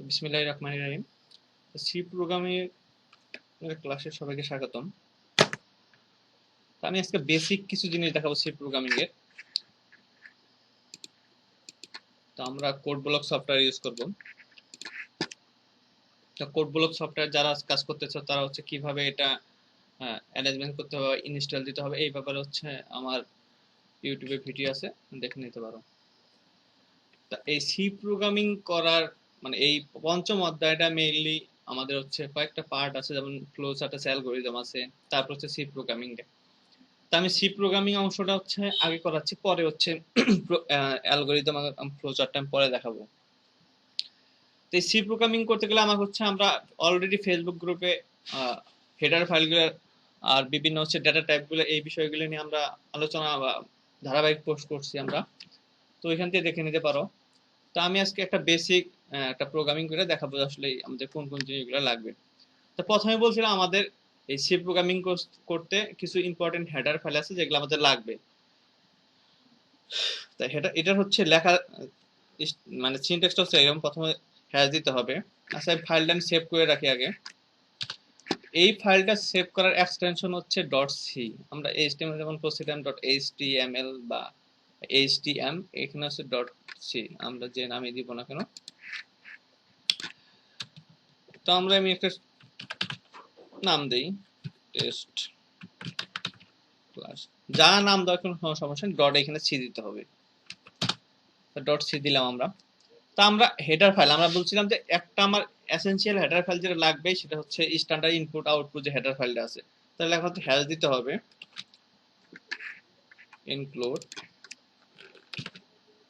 তো বিসমিল্লাহির রহমানির রহিম। সি প্রোগ্রামিং এর ক্লাসে সবাইকে স্বাগতম। তো আমি আজকে বেসিক কিছু জিনিস দেখাবো সি প্রোগ্রামিং এর। তো আমরা কোড ব্লক সফটওয়্যার ইউজ করব। তো কোড ব্লক সফটওয়্যার যারা কাজ করতেছে তারা হচ্ছে কিভাবে এটা অ্যারেঞ্জমেন্ট করতে হবে, ইনস্টল দিতে হবে, এই ব্যাপারে হচ্ছে আমার ইউটিউবে ভিডিও আছে, দেখে নিতে পারো। তা এই সি প্রোগ্রামিং করার মানে এই পঞ্চম অধ্যায়টা মেইনলি আমাদের হচ্ছে কয়েকটা পার্ট আছে, যেমন ফ্লো চার্ট আছে, অ্যালগরিদম আছে, তারপর হচ্ছে সি প্রোগ্রামিং। তা আমি সি প্রোগ্রামিং অংশটা হচ্ছে আগে করাচ্ছি, পরে হচ্ছে অ্যালগরিদম ফ্লো চার্টটা আমি পরে দেখাবো। তো এই সি প্রোগ্রামিং করতে গেলে আমার হচ্ছে আমরা অলরেডি ফেসবুক গ্রুপে হেডার ফাইলগুলো আর বিভিন্ন হচ্ছে ডেটা টাইপগুলো এই বিষয়গুলো নিয়ে আমরা আলোচনা বা ধারাবাহিক পোস্ট করছি আমরা, তো এখান থেকে দেখে নিতে পারো। তো আমি আজকে একটা বেসিক একটা প্রোগ্রামিং করে দেখাবো আসলে আমাদের কোন কোন জিনিসগুলো লাগবে। তো প্রথমে বলছিলাম আমাদের এই সি প্রোগ্রামিং করতে কিছু ইম্পর্টেন্ট হেডার ফাইল আছে যেগুলো আমাদের লাগবে। তাই এটার হচ্ছে লেখা মানে সিনট্যাক্সটা হচ্ছে এরকম, প্রথমে হ্যাশ দিতে হবে। আচ্ছা, এই ফাইলটা আমি সেভ করে রাখি আগে। এই ফাইলটা সেভ করার এক্সটেনশন হচ্ছে ডট সি। আমরা এইচটিএমএল যেমন করছিলাম ডট এইচটিএমএল বা এইচটিএম, এখানে হচ্ছে ডট সি, আমরা যে নামই দিব না কেন। তো আমি একটা নাম দেই, টেস্ট ক্লাস, যা নাম দেওয়ার কোনো সমস্যা নেই, ডট এখানে সি দিতে হবে। ডট সি দিলাম আমরা। তা আমরা হেডার ফাইল, আমরা বলছিলাম যে একটা আমার এসেনশিয়াল হেডার ফাইল যেটা লাগবে সেটা হচ্ছে স্ট্যান্ডার্ড ইনপুট আউটপুট যে হেডার ফাইলটা আছে, তাহলে এখন হ্যাশ দিতে হবে ইনক্লুড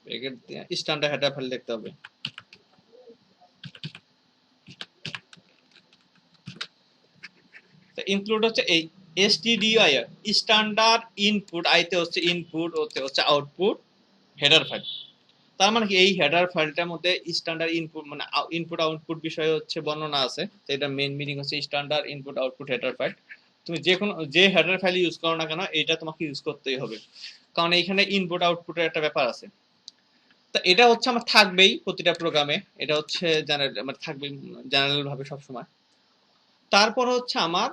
ব্র্যাকেট দিয়ে স্ট্যান্ডার্ড হেডার ফাইল দেখতে হবে। তো ইনক্লুড হচ্ছে এই stdio স্ট্যান্ডার্ড ইনপুট, আইতে হচ্ছে ইনপুট, ওতে হচ্ছে আউটপুট হেডার ফাইল। তার মানে কি এই হেডার ফাইলটার মধ্যে স্ট্যান্ডার্ড ইনপুট মানে ইনপুট আউটপুট বিষয়ে হচ্ছে বর্ণনা আছে। তো এটা মেইন মিনিং হচ্ছে standard input output header file. তুমি যে কোনো যে হেডার ফাইল ইউজ করো না কেন এটা তোমাকে ইউজ করতেই হবে, কারণ এইখানে ইনপুট আউটপুটের একটা ব্যাপার আছে। তো এটা হচ্ছে আমার থাকবেই প্রতিটা প্রোগ্রামে, এটা হচ্ছে জেনারেল মানে থাকবে জেনারেল ভাবে সবসময়। তারপর হচ্ছে আমার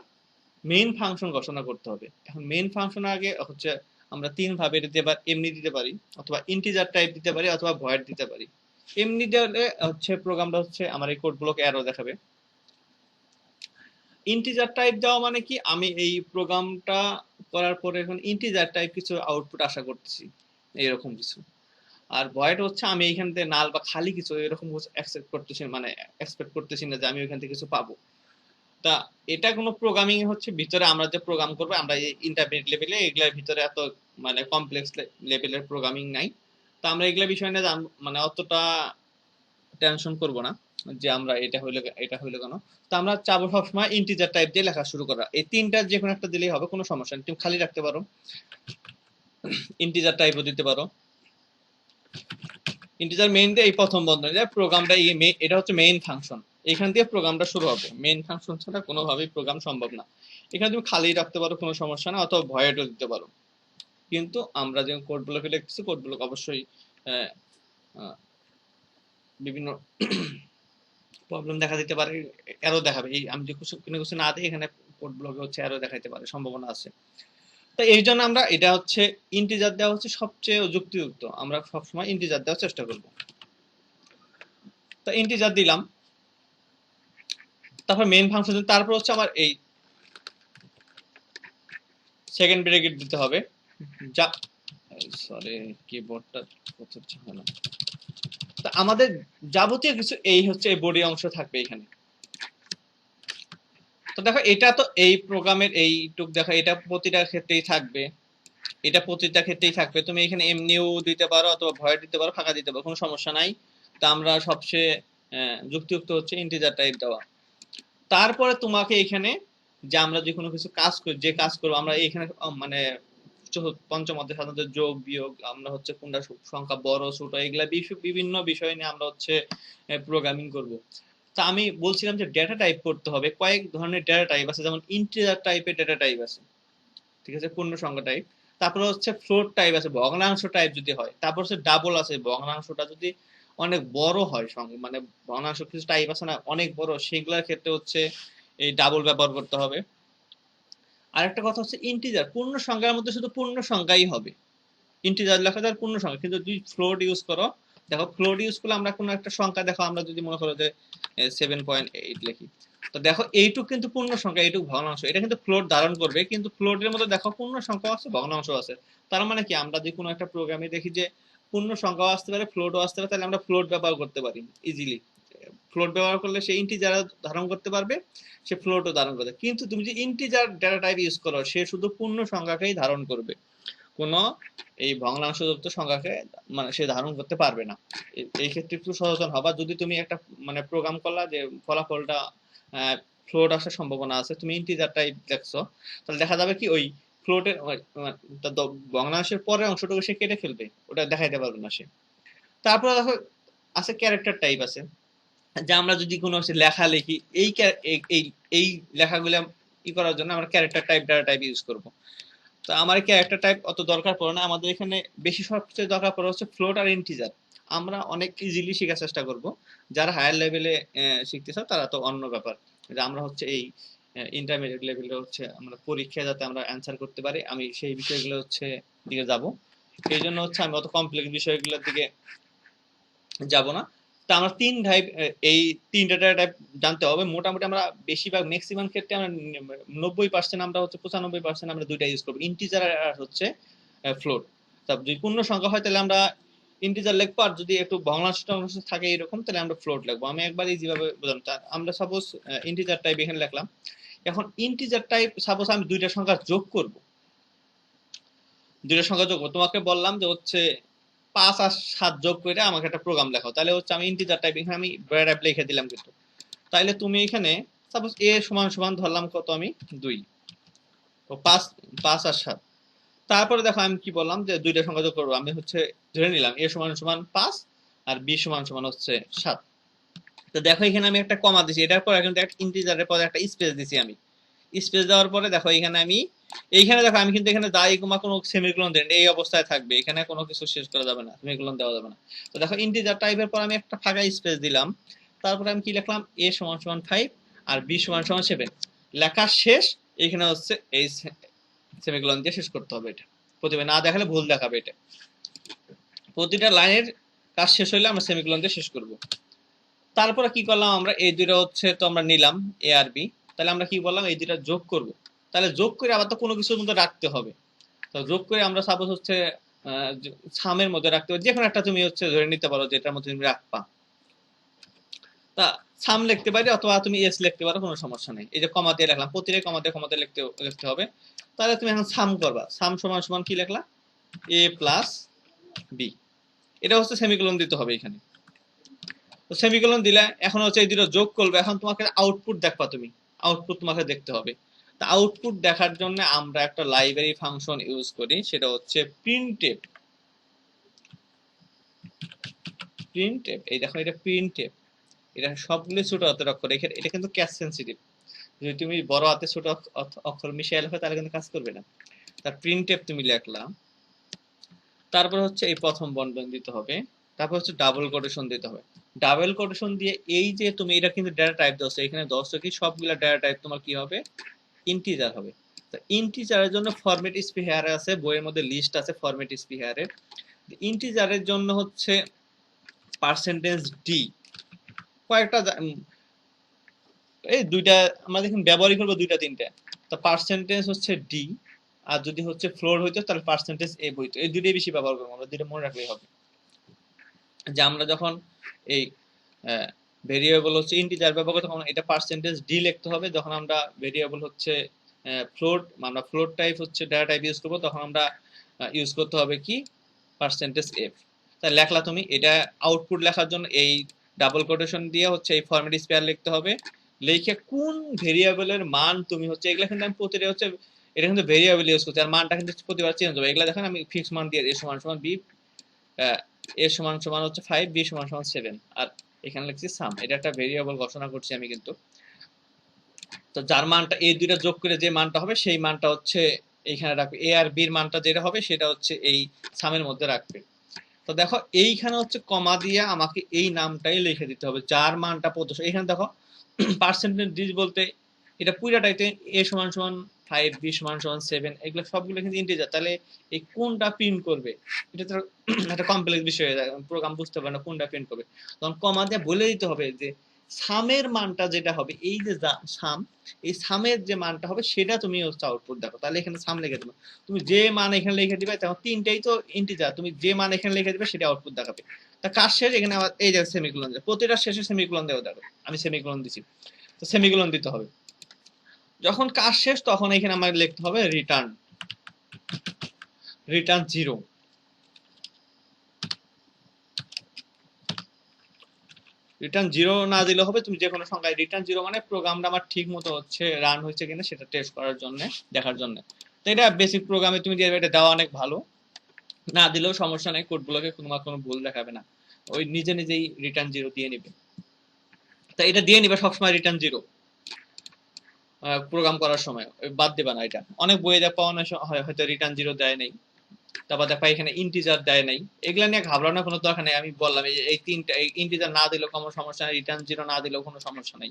মেইন ফাংশন ঘোষণা করতে হবে। এখন মেইন ফাংশন আগে হচ্ছে আমরা তিন ভাবে দিতে পারি, এমনি দিতে পারি, অথবা ইন্টিজার টাইপ দিতে পারি, অথবা ভয়েড দিতে পারি। এমনি দিলে হচ্ছে প্রোগ্রামটা হচ্ছে আমার এই কোড ব্লক অ্যারো দেখাবে। ইন্টিজার টাইপ দেওয়া মানে কি, আমি এই প্রোগ্রামটা করার পরে এখন ইন্টিজার টাইপ কিছু আউটপুট আশা করতেছি, এরকম কিছু। আর ভয়েড হচ্ছে আমি এইখান থেকে নাল বা খালি কিছু এরকম অ্যাকসেপ্ট করতেছি, মানে এক্সপেক্ট করতেছি না যে আমি ওইখান থেকে কিছু পাবো। তা এটা কোনো প্রোগ্রামিং হচ্ছে ভিতরে আমরা যে প্রোগ্রাম করবো আমরা এই ইন্টারমিডিয়েট লেভেলে, এগুলার ভিতরে এত মানে কমপ্লেক্স লেভেলের প্রোগ্রামিং নাই। তা আমরা এগুলা বিষয় নিয়ে মানে অতটা টেনশন করব না যে আমরা এটা হইলো কেন। তো আমরা চাবো সবসময় ইন্টিজার টাইপ দিয়ে লেখা শুরু করা, এই তিনটার যে কোনো একটা দিলেই হবে, কোনো সমস্যা নেই। তুমি খালি রাখতে পারো, ইন্টিজার টাইপও দিতে পারো। ইন্টিজার মেইন দিয়ে এই প্রথম বন্ধনী দিয়ে প্রোগ্রামটা, এটা হচ্ছে মেইন ফাংশন, এখান দিয়ে প্রোগ্রামটা শুরু হবে। মেইন ফাংশন ছাড়া কোনোভাবেই প্রোগ্রাম সম্ভব না। এখানে তুমি খালি রাখতে পারো, কোনো সমস্যা না, অথবা ভয়েডও দিতে পারো। কিন্তু আমরা যে কোড ব্লক লিখতেছি, কোড ব্লক অবশ্যই বিভিন্ন প্রবলেম দেখা দিতে পারে, এরো দেখাবে। এই আমি যে কোনো কিছু না দিই এখানে কোড ব্লকে হচ্ছে এরো দেখাইতে পারে, সম্ভাবনা আছে। তো এই জন্য আমরা এটা হচ্ছে ইন্টিজার দেওয়া হচ্ছে সবচেয়ে যুক্তিযুক্ত, আমরা সবসময় ইন্টিজার দেওয়ার চেষ্টা করব। তো ইন্টিজার দিলাম, তারপর মেইন ফাংশন, তারপর হচ্ছে আমার এই সেকেন্ড ব্র্যাকেট দিতে হবে। যা সরি কিবোর্ডটা হচ্ছে না। তা আমাদের যাবতীয় কিছু এই হচ্ছে এই বডি অংশ থাকবে এখানে। তো দেখো এটা তো এই প্রোগ্রামের এইটুক দেখো, এটা প্রতিটা ক্ষেত্রেই থাকবে, এটা প্রতিটা ক্ষেত্রেই থাকবে। তুমি এখানে এমনিও দিতে পারো, অথবা ভয়েড দিতে পারো, ফাঁকা দিতে পারো, কোনো সমস্যা নাই। তা আমরা সবচেয়ে যুক্তিযুক্ত হচ্ছে ইন্টিজার টাইপ দেওয়া। তারপরে তোমাকে এখানে যে আমরা যে কোনো কিছু কাজ করি, যে কাজ করবো আমরা এখানে মানে পঞ্চম অধ্যায় সাধারণত যোগ বিয়োগ, আমরা হচ্ছে কোনটা সংখ্যা বড় ছোট এগুলা বিভিন্ন বিষয় নিয়ে আমরা হচ্ছে প্রোগ্রামিং করব। তা আমি বলছিলাম যে ডেটা টাইপ করতে হবে, কয়েক ধরনের ডেটা টাইপ আছে, যেমন ইন্টিজার টাইপের ডেটা টাইপ আছে, ঠিক আছে, পূর্ণ সংখ্যা টাইপ। তারপরে হচ্ছে ফ্লোট টাইপ আছে, ভগ্নাংশ টাইপ যদি হয়। তারপর হচ্ছে ডাবল আছে, ভগ্নাংশটা যদি অনেক বড় হয়, মানে ভগ্নাংশ কিছু টাইপ আছে না অনেক বড়, সেগুলোর ক্ষেত্রে হচ্ছে এই ডাবল ব্যবহার করতে হবে। আরেকটা কথা হচ্ছে ইন্টিজার, পূর্ণ সংখ্যার মধ্যে শুধু পূর্ণ সংখ্যাই হবে, ইন্টিজার লেখা যায় পূর্ণ সংখ্যা। কিন্তু যদি ফ্লোট ইউজ করো, দেখো ফ্লোট ইউজ করলে আমরা কোনো একটা সংখ্যা, দেখো আমরা যদি মনে করো যে 7.8 লিখি, তো দেখো এইটুক কিন্তু পূর্ণ সংখ্যা, এইটুক ভগ্নাংশ, এটা কিন্তু ফ্লোট ধারণ করবে। কিন্তু ফ্লোটের মধ্যে দেখো পূর্ণ সংখ্যা আছে, ভগ্নাংশ আছে। তার মানে কি, আমরা যদি কোনো একটা প্রোগ্রামে দেখি যে পূর্ণ সংখ্যাও আসতে পারে, ফ্লোটও আসতে পারে, তাহলে আমরা ফ্লোট ব্যবহার করতে পারি ইজিলি। ফ্লোট ব্যবহার করলে সে ইন্টিজার ধারণ করতে পারবে, সে ফ্লোটও ধারণ করবে। কিন্তু তুমি যদি ইন্টিজার ডেটা টাইপ ইউজ করো, সে শুধু পূর্ণ সংখ্যাকেই ধারণ করবে, কোনো এই ভগ্নাংশযুক্ত সংখ্যাকে মানে সে ধারণ করতে পারবে না। এই ক্ষেত্রে একটু সচেতন হবা। যদি তুমি একটা মানে প্রোগ্রাম করলা যে ফলাফলটা ফ্লোট আসার সম্ভাবনা আছে, তুমি ইন্টিজার টাইপ দেখছো, তাহলে দেখা যাবে কি ওই ফ্লোটের ভগ্নাংশের পরের অংশটুকু সে কেটে ফেলবে, ওটা দেখাইতে পারবে না সে। তারপরে দেখো আছে ক্যারেক্টার টাইপ আছে, যে আমরা যদি কোনো লেখা লিখি, এই এই এই লেখাগুলো ই করার জন্য আমরা character type data type use করব। তো আমার ক্যারেক্টার টাইপ অত দরকার পড়ে না, আমাদের এখানে বেশি সবচেয়ে দরকার পড়ে হচ্ছে ফ্লোট আর ইন্টিজার। আমরা অনেক ইজিলি শেখার চেষ্টা করব। যারা হায়ার লেভেলে শিখতে চাও তারা তো অন্য ব্যাপার, যে আমরা হচ্ছে এই ইন্টারমিডিয়েট লেভেলে হচ্ছে আমরা পরীক্ষায় যাতে আমরা অ্যান্সার করতে পারি, আমি সেই বিষয়গুলো হচ্ছে দিকে যাব। এই জন্য হচ্ছে আমি অত কমপ্লেক্স বিষয়গুলোর দিকে যাব না। তো আমরা এই তিনটা ডেটা টাইপ জানতে হবে মোটামুটি। আমরা বেশিরভাগ ম্যাক্সিমাম ক্ষেত্রে আমরা 90% আমরা হচ্ছে 95% আমরা দুইটা ইউজ করবো, ইন্টিজার আর হচ্ছে ফ্লোট। যদি পূর্ণ সংখ্যা হয় তাহলে আমরা ইন্টিজার লিখবো, আর যদি একটু ভগ্নাংশ থাকে এরকম তাহলে আমরা ফ্লোট লিখবো। আমি একবার যেভাবে বুঝলাম, আমরা সাপোজ ইন্টিজার টাইপ এখানে লিখলাম। এখন ইন্টিজার টাইপ সাপোজ আমি দুইটা সংখ্যা যোগ করব, তোমাকে বললাম যে হচ্ছে 5 আর 7 যোগ করে আমাকে একটা প্রোগ্রাম লেখাও, তাহলে হচ্ছে আমি ইন্টিজার টাইপ এখানে আমি ভ্যারিয়েবল লিখে দিলাম কিন্তু। তাইলে তুমি এখানে সাপোজ a সমান সমান ধরলাম কত, আমি 2, তো 5 আর 7। তারপরে দেখো আমি কি বললাম যে দুইটা সংখ্যা যোগ করবো, আমি হচ্ছে ধরে নিলাম a সমান সমান 5 আর b সমান সমান হচ্ছে 7। তো দেখো এখানে আমি একটা কমা দিছি, এটার পরে কিন্তু একটা ইন্টিজারের পরে একটা স্পেস দিছি আমি। স্পেস দেওয়ার পরে দেখো এখানে আমি দেখো আমি কিন্তু এখানে দায়ী কমা কোনো সেমিকোলন দেন, এই অবস্থায় থাকবে, এখানে কোনো কিছু শেষ করা যাবে না, সেমিকোলন দেওয়া যাবে না। তো দেখো ইন্টিজার টাইপের পর আমি একটা ফাঁকা স্পেস দিলাম, তারপরে আমি কি লিখলাম a সমান সমান 5 আর b সমান সমান 7, লেখা শেষ। এখানে হচ্ছে এই সেমিকোলন দিয়ে শেষ করতে হবে। এটা প্রতিবার না দেখালে ভুল দেখাবে, এটা প্রতিটা লাইনের কাজ শেষ হইলে আমরা সেমিকোলন দিয়ে শেষ করব। তারপরে কি করলাম, আমরা এই দুটো হচ্ছে তো আমরা নিলাম a আর b, তাহলে আমরা কি বললাম এই দুটো যোগ করব। তাহলে যোগ করে আবার তো কোনো কিছুর মধ্যে রাখতে হবে, তো যোগ করে আমরা সাপোজ হচ্ছে সামের মধ্যে রাখতে পারি, যে কোনো একটা তুমি হচ্ছে ধরে নিতে পারো যেটার মধ্যে তুমি রাখবা। তা সাম লিখতে পারি অথবা তুমি এস লিখতে পারো, কোনো সমস্যা নেই। এই যে কমা দিয়ে রাখলাম, প্রতিটা কমা দিয়ে লিখতে হবে। তাহলে তুমি এখন সাম করবা, সাম সমান সমান কি লিখলা, a প্লাস b, এটা হচ্ছে সেমিকোলন দিতে হবে এখানে। তো সেমিকোলন দিলে এখন হচ্ছে এই দুটো যোগ করবে, এখন তোমাকে আউটপুট দেখবা, তুমি আউটপুট তোমাকে দেখতে হবে। তা আউটপুট দেখার জন্য আমরা একটা লাইব্রেরি ফাংশন ইউজ করি, সেটা হচ্ছে প্রিন্টএফ। এই দেখো এটা প্রিন্টএফ, এটা সবগুলো ছোট হাতের অক্ষর, এটা কিন্তু ক্যাশ সেন্সিটিভ। যদি তুমি বড় হাতে ছোট অক্ষর মিশিয়ে লেখো তাহলে কিন্তু কাজ করবে না। তার প্রিন্টএফ তুমি লিখলাম, তারপর হচ্ছে এই প্রথম বন্ধন দিতে হবে, তারপর হচ্ছে ডাবল কোটেশন দিতে হবে। ডাবল কোটেশন দিয়ে এই যে তুমি এটা কিন্তু ডেটা টাইপ দোছো, এখানে দোছো কি সবগুলা ডেটা টাইপ তোমার কি হবে, ইন্টিজার হবে। তো ইন্টিজারের জন্য ফরম্যাট স্পেসিফায়ার আছে, বইয়ের মধ্যে লিস্ট আছে ফরম্যাট স্পেসিফায়ারের। ইন্টিজারের জন্য হচ্ছে পার্সেন্টেজ ডি, কয়েকটা এই দুইটা আমরা দেখুন ব্যবহারই করবো দুইটা তিনটা। তো পার্সেন্টেজ হচ্ছে ডি, আর যদি হচ্ছে ফ্লোর হইতো তাহলে পার্সেন্টেজ এফ হইতো। এই দুইটাই বেশি ব্যবহার করবো আমরা, দুইটা মনে রাখলেই হবে। যে আমরা যখন এই ভেরিয়েবল হচ্ছে ইন্টিজার ব্যবহার করতে, তখন এটা পার্সেন্টেজ ডি লিখতে হবে। যখন আমরা ভেরিয়েবল হচ্ছে ফ্লোট, আমরা ফ্লোট টাইপ হচ্ছে ডেটা টাইপ ইউজ করবো, তখন আমরা ইউজ করতে হবে কি পার্সেন্টেজ এফ। তাই লেখলা তুমি, এটা আউটপুট লেখার জন্য এই ডাবল কোটেশন দিয়ে হচ্ছে এই ফরম্যাট স্পেয়ার লিখতে হবে। লিখে কোন ভেরিয়েবলের মান তুমি হচ্ছে, এগুলা কিন্তু আমি প্রতিটা হচ্ছে এটা কিন্তু ভেরিয়েবল ইউজ করছি, আর মানটা কিন্তু প্রতিবার চেঞ্জ হবে। এগুলা দেখেন আমি ফিক্স মান দিয়ে a সমান সমান b, a সমান সমান হচ্ছে 5, b সমান সমান 7, আর এখানে লিখছি সাম, এটা একটা ভেরিয়েবল ঘোষণা করছি আমি কিন্তু। তো যার মানটা এই দুইটা যোগ করে যে মানটা হবে সেই মানটা হচ্ছে এইখানে রাখবে, এ আর বির মানটা যেটা হবে সেটা হচ্ছে এই সামের মধ্যে রাখবে। তো দেখো এইখানে হচ্ছে কমা দিয়ে আমাকে এই নামটাই লিখে দিতে হবে যার মানটা প্রদর্শন। এখানে দেখো পার্সেন্টেজ বলতে এটা পুরাটাইতে a সমান সমান 5, b সমান সমান 7, এগুলো সবগুলো কিন্তু ইন্টিজার। তাহলে এই কোনটা প্রিন্ট করবে এটা তো একটা কমপ্লেক্স বিষয় হয়ে যায়, প্রোগ্রাম বুঝতে পারে না কোনটা প্রিন্ট করবে। তখন কমা দিয়ে বলে দিতে হবে যে সামের মানটা যেটা হবে, এই যে সাম, এই সামের যে মানটা হবে সেটা তুমি হচ্ছে আউটপুট দেখো। তাহলে এখানে সাম লিখে দেবে, তুমি যে মান এখানে লিখে দিবে, তখন তিনটাই তো ইন্টিজার, তুমি যে মান এখানে লিখে দিবে সেটা আউটপুট দেখাবে। তা কাজ শেষ, এখানে আবার এই যে সেমিকোলন, প্রতিটা শেষে সেমিকোলন দেওয়া, দেখো আমি সেমিকোলন দিছি, তো সেমিকোলন দিতে হবে। যখন কাজ শেষ তখন এখানে আমাকে লিখতে হবে রিটার্ন 0। রিটার্ন 0 না দিলে হবে, তুমি যে কোনো সংখ্যায় রিটার্ন 0 মানে প্রোগ্রামটা আমার ঠিক মতো হচ্ছে রান হয়েছে কিনা সেটা টেস্ট করার জন্য, দেখার জন্য। তো এটা বেসিক প্রোগ্রামে তুমি দিয়ে এটা দেওয়া অনেক ভালো, না দিলেও সমস্যা নেই, কোডগুলোকে কোনো ভুল দেখাবে না, ওই নিজে নিজেই রিটার্ন 0 দিয়ে নিবে। তো এটা দিয়ে নিবে সবসময় রিটার্ন 0 প্রোগ্রাম করার সময়, বাদ দিবা না। এটা অনেক বইয়ে দেখো হয়তো রিটার্ন 0 দেয় নেই, তারপর দেখো এখানে ইন্টিজার দেয় নাই, এগুলা নিয়ে ঘাবড়ানোর কোনো দরকার নেই। আমি বললাম এই তিনটা, এই ইন্টিজার না দিলেও কোনো সমস্যা নেই, রিটার্ন 0 না দিলেও কোনো সমস্যা নেই,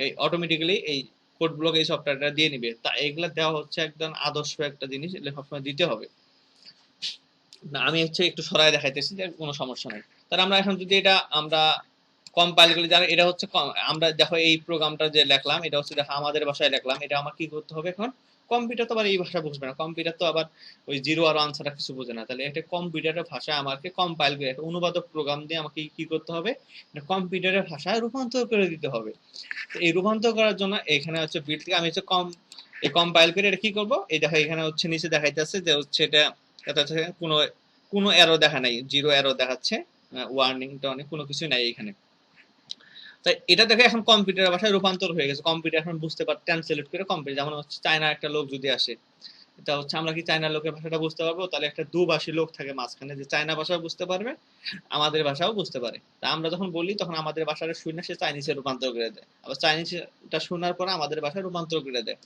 এই অটোমেটিক্যালি এই কোড ব্লক এই সফটওয়্যারটা দিয়ে নিবে। তা এগুলা দেওয়া হচ্ছে একদম আদর্শ একটা জিনিস, এগুলো সবসময় দিতে হবে। না আমি হচ্ছে একটু সরাই দেখাইতেছি যে কোনো সমস্যা নেই। তাহলে আমরা এখন যদি এটা আমরা কম্পাইল করি, যারা এটা হচ্ছে আমরা দেখো এই প্রোগ্রামটা যে লিখলাম এটা হচ্ছে দেখো আমাদের ভাষায় লিখলাম, এটা আমার কি করতে হবে এখন, কম্পিউটার তো আবার এই ভাষা বুঝবে না, কম্পিউটার তো আবার ওই জিরো আর ওয়ান ছাড়া কিছু বোঝে না। তাহলে এটা কম্পিউটারের ভাষায় আমাকে কম্পাইল করে একটা অনুবাদক প্রোগ্রাম দিয়ে আমাকে কি করতে হবে, কম্পিউটারের ভাষায় রূপান্তর করে দিতে হবে। এই রূপান্তর করার জন্য এখানে হচ্ছে বিট থেকে আমি হচ্ছে এই কম্পাইল করে এটা কি করব, এই দেখো এখানে হচ্ছে নিচে দেখাইতেছে যে হচ্ছে এটা হচ্ছে কোনো কোনো এরর দেখা নাই, 0 এরর দেখাচ্ছে, ওয়ার্নিং টর্নিং কোনো কিছু নাই এখানে। তাই এটা দেখে এখন কম্পিউটারের ভাষায় রূপান্তর হয়ে গেছে, কম্পিউটার এখন বুঝতে পারে, ট্রান্সলেট করে কম্পিউটার, যেমন হচ্ছে চায়না একটা লোক যদি আসে, এটা হচ্ছে আমরা কি চায়না লোকের ভাষাটা বুঝতে পারবো, তাহলে একটা দুভাষী লোক থাকে মাঝখানে, যে চায়না ভাষাও বুঝতে পারবে আমাদের ভাষাও বুঝতে পারে। তা আমরা যখন বলি তখন আমাদের ভাষাটা শুনে সে চাইনিজে রূপান্তর করে দেয়, আবার চাইনিজটা শোনার পরে আমাদের ভাষায় রূপান্তর করে দেয়।